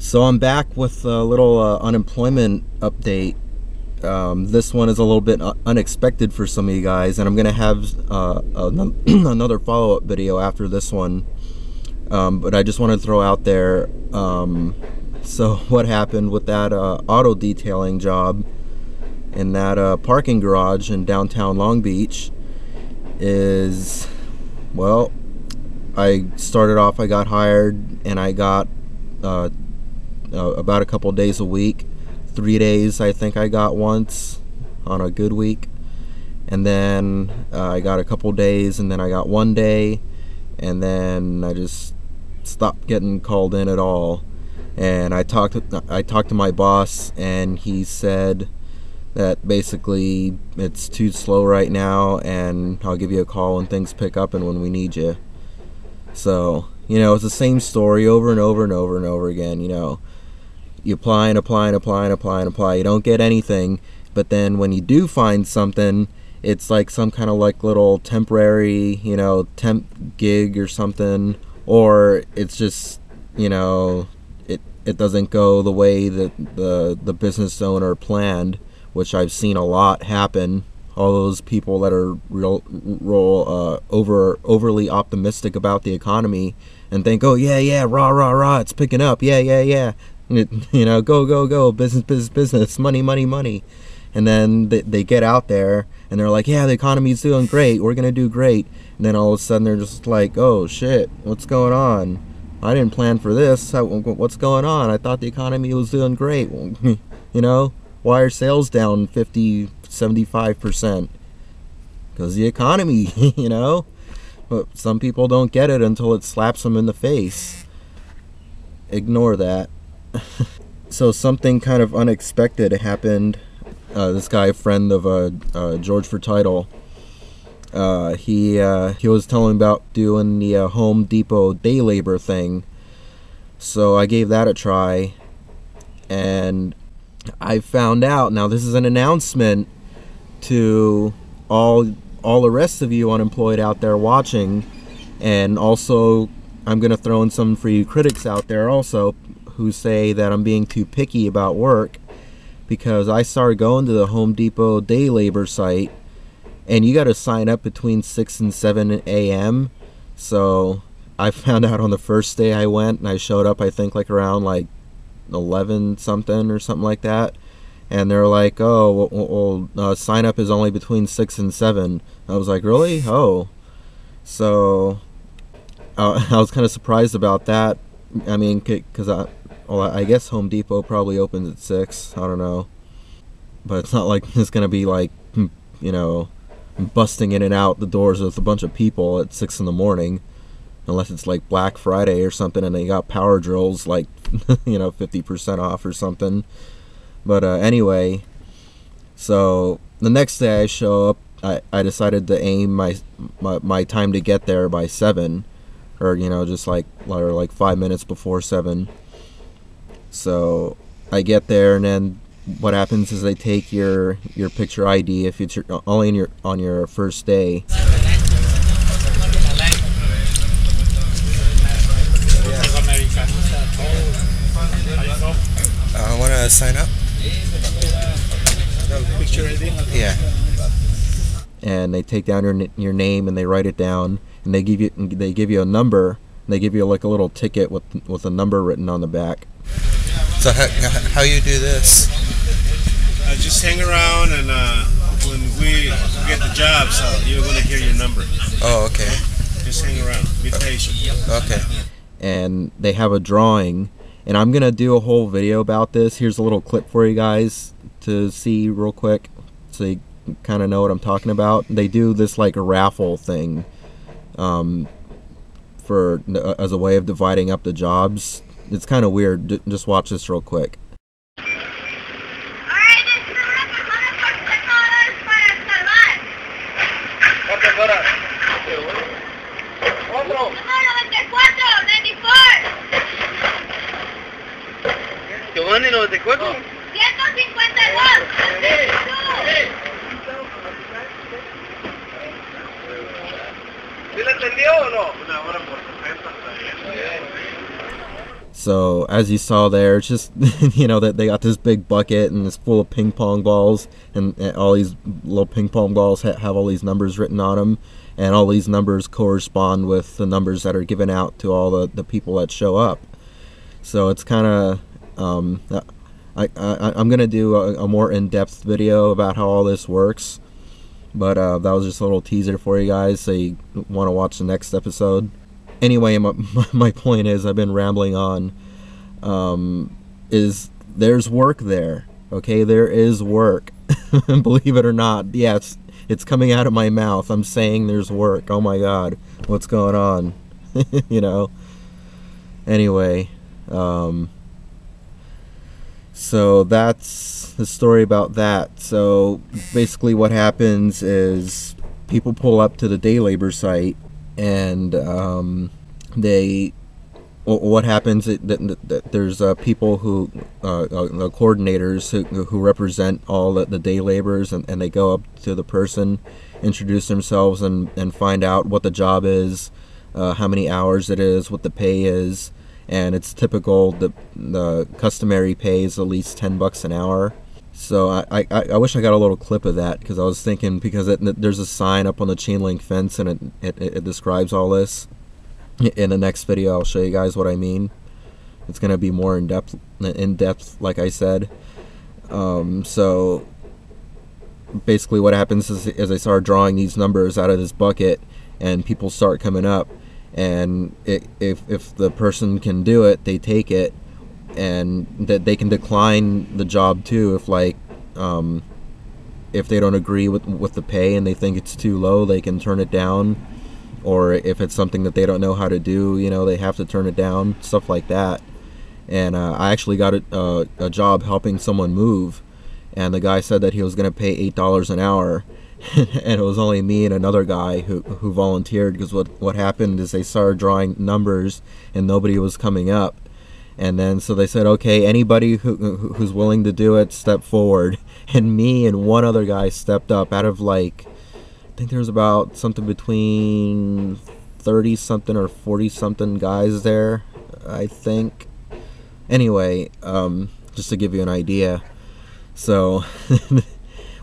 So I'm back with a little unemployment update. This one is a little bit unexpected for some of you guys, and I'm gonna have another follow-up video after this one. But I just want to throw out there. So what happened with that auto detailing job in that parking garage in downtown Long Beach is, well, I started off, I got hired, and I got about a couple days a week. 3 days I think I got once on a good week, and then I got a couple days, and then I got 1 day, and then I just stopped getting called in at all. And I talked to my boss, and he said that basically it's too slow right now, and I'll give you a call when things pick up and when we need you. So, you know, it's the same story over and over and over and over again. You know, you apply and apply and apply and apply and apply, you don't get anything, but then when you do find something, it's like some kind of like little temporary, you know, temp gig or something, or it's just, you know, it doesn't go the way that the business owner planned, which I've seen a lot happen. All those people that are overly optimistic about the economy and think, oh yeah, rah rah rah, it's picking up, yeah. You know, go, business, money. And then they get out there and they're like, yeah, the economy's doing great, we're gonna do great. And then all of a sudden they're just like, oh shit, what's going on? I didn't plan for this. What's going on? I thought the economy was doing great. You know, why are sales down 50, 75%? Because the economy, you know? But some people don't get it until it slaps them in the face. Ignore that. So something kind of unexpected happened. This guy, a friend of George for Title, he was telling about doing the Home Depot day labor thing. So I gave that a try, and I found out, now this is an announcement to all the rest of you unemployed out there watching, and also I'm gonna throw in some for you critics out there also who say that I'm being too picky about work, because I started going to the Home Depot day labor site, and you got to sign up between 6 and 7 a.m. So I found out on the first day I went, and I showed up I think like around like 11 something or something like that, and they're like, oh well, sign up is only between 6 and 7. I was like, really? Oh. So I was kind of surprised about that. I mean, because I guess Home Depot probably opens at 6. I don't know, but it's not like it's gonna be like, you know, busting in and out the doors with a bunch of people at 6 in the morning, unless it's like Black Friday or something and they got power drills like you know, 50% off or something. But anyway, so the next day I show up, I decided to aim my time to get there by 7, or you know, just like 5 minutes before 7. So I get there, and then what happens is they take your picture ID if it's only on your first day. I want to sign up. Picture ID? Yeah. And they take down your name and they write it down, and they give you a number, and they give you like a little ticket with a number written on the back. So how you do this? Just hang around, and when we get the job, so you're going to hear your number. Oh, okay. Just hang around. Be patient. Okay. And they have a drawing, and I'm gonna do a whole video about this. Here's a little clip for you guys to see real quick, so you kind of know what I'm talking about. They do this like a raffle thing, as a way of dividing up the jobs. It's kind of weird. Just watch this real quick. Giovanni, 94. 152. ¿Sí le entendió o no? Una hora por 60 está bien. So as you saw there, it's just you know that they got this big bucket and it's full of ping pong balls, and all these little ping pong balls have all these numbers written on them, and all these numbers correspond with the numbers that are given out to all the people that show up. So it's kind of I'm gonna do a more in-depth video about how all this works, but that was just a little teaser for you guys, so you want to watch the next episode. Anyway, my point is, I've been rambling on, is there's work there, okay? There is work. Believe it or not. Yes, it's coming out of my mouth. I'm saying there's work. Oh my god, what's going on? You know? Anyway, so that's the story about that. So basically what happens is people pull up to the day labor site, and what happens is that there's people who the coordinators who represent all the day laborers, and they go up to the person, introduce themselves, and find out what the job is, how many hours it is, what the pay is. And it's typical, the customary pay is at least $10 an hour. So I wish I got a little clip of that, because I was thinking, because there's a sign up on the chain link fence, and it describes all this. In the next video, I'll show you guys what I mean. It's gonna be more in depth, like I said. So basically, what happens is I start drawing these numbers out of this bucket, and people start coming up, and if the person can do it, they take it. And that they can decline the job too, if like if they don't agree with the pay and they think it's too low, they can turn it down. Or if it's something that they don't know how to do, you know, they have to turn it down, stuff like that. And I actually got a job helping someone move, and the guy said that he was going to pay $8 an hour. And it was only me and another guy who volunteered, because what happened is they started drawing numbers and nobody was coming up. And then so they said, okay, anybody who's willing to do it, step forward. And me and one other guy stepped up out of, like, I think there was about something between 30 something or 40 something guys there, I think. Anyway, just to give you an idea. So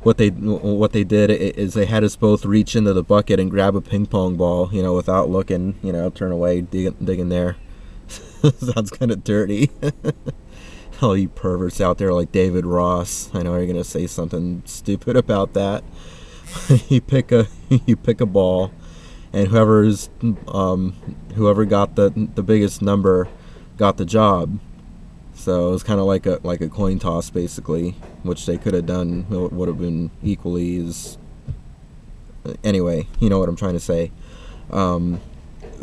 what they did is they had us both reach into the bucket and grab a ping pong ball, you know, without looking, you know, turn away, dig in there. Sounds kind of dirty. All you perverts out there like David Ross, I know you're gonna say something stupid about that. you pick a ball, and whoever got the biggest number got the job. So it was kind of like a coin toss, basically, which they could have done. It would have been equally as. Anyway, you know what I'm trying to say.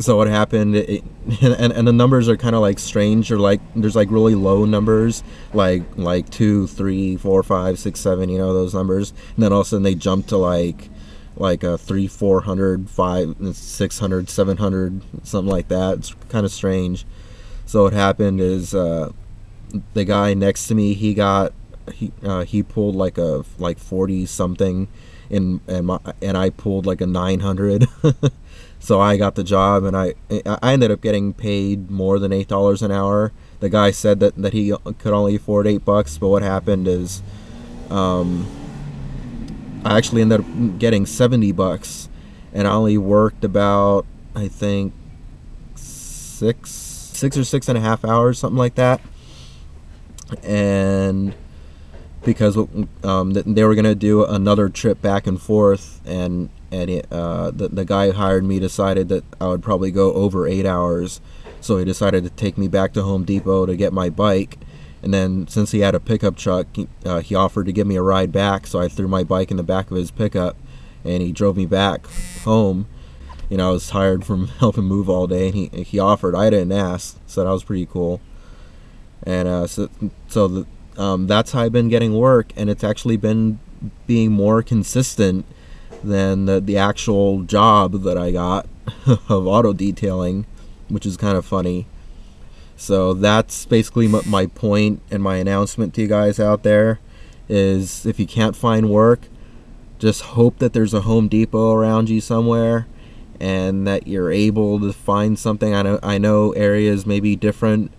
So what happened, and the numbers are kind of like strange, or like there's like really low numbers, like 2, 3, 4, 5, 6, 7, you know, those numbers, and then all of a sudden they jump to like a 300, 400, 500, 600, 700, something like that. It's kind of strange. So what happened is the guy next to me, he pulled like 40 something, and I pulled like a 900. So I got the job, and I ended up getting paid more than $8 an hour. The guy said that he could only afford $8, but what happened is I actually ended up getting $70, and I only worked about, I think, 6 or 6.5 hours, something like that. And because they were gonna do another trip back and forth, and the guy who hired me decided that I would probably go over 8 hours, so he decided to take me back to Home Depot to get my bike. And then since he had a pickup truck, he offered to give me a ride back, so I threw my bike in the back of his pickup, and he drove me back home. You know, I was tired from helping move all day, and he offered. I didn't ask, so that was pretty cool. And so that's how I've been getting work, and it's actually been being more consistent than the actual job that I got of auto detailing, which is kind of funny. So that's basically my point and my announcement to you guys out there, is if you can't find work, just hope that there's a Home Depot around you somewhere, and that you're able to find something. I know areas may be different,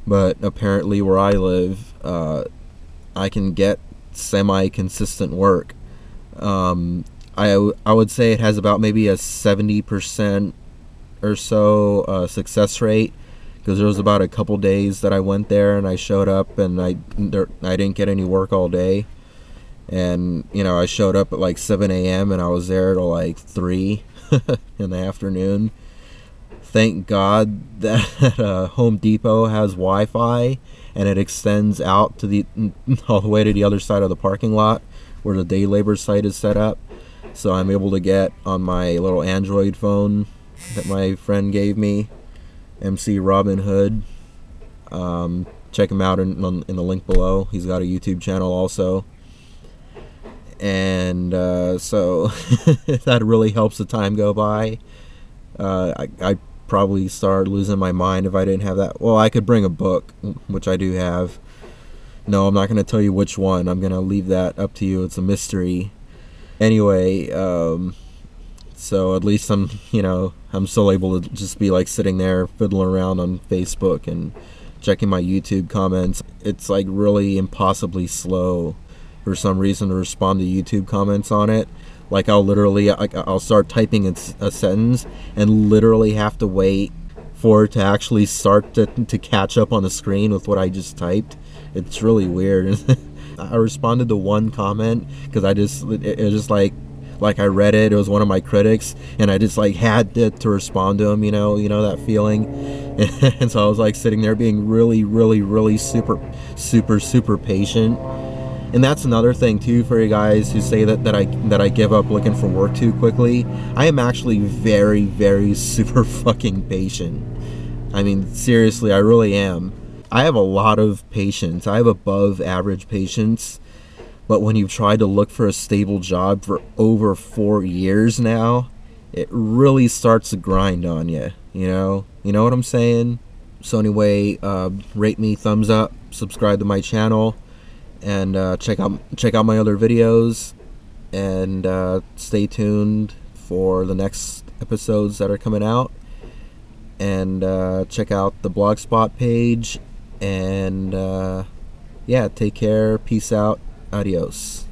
but apparently where I live, I can get semi-consistent work. I would say it has about maybe a 70% or so success rate, because there was about a couple days that I went there and I showed up and I didn't get any work all day. And, you know, I showed up at like 7 a.m. and I was there till like 3 in the afternoon. Thank God that Home Depot has Wi-Fi and it extends out to all the way to the other side of the parking lot where the day labor site is set up. So I'm able to get on my little Android phone that my friend gave me, MC Robin Hood. Check him out in the link below. He's got a YouTube channel also. And so that really helps the time go by. I probably start losing my mind if I didn't have that. Well, I could bring a book, which I do have. No, I'm not going to tell you which one. I'm going to leave that up to you. It's a mystery. Anyway, so at least I'm still able to just be like sitting there fiddling around on Facebook and checking my YouTube comments. It's like really impossibly slow for some reason to respond to YouTube comments on it. Like I'll start typing a sentence and literally have to wait for it to actually start to catch up on the screen with what I just typed. It's really weird. I responded to one comment because it just like I read it. It was one of my critics, and I just like had to respond to him. You know that feeling. And so I was like sitting there being really super patient. And that's another thing too for you guys who say that I give up looking for work too quickly. I am actually very super fucking patient. I mean, seriously, I really am. I have a lot of patience. I have above average patience. But when you've tried to look for a stable job for over 4 years now, it really starts to grind on you. You know what I'm saying? So anyway, rate me, thumbs up, subscribe to my channel, and check out my other videos, and stay tuned for the next episodes that are coming out, and check out the Blogspot page, and yeah, take care, peace out, adios.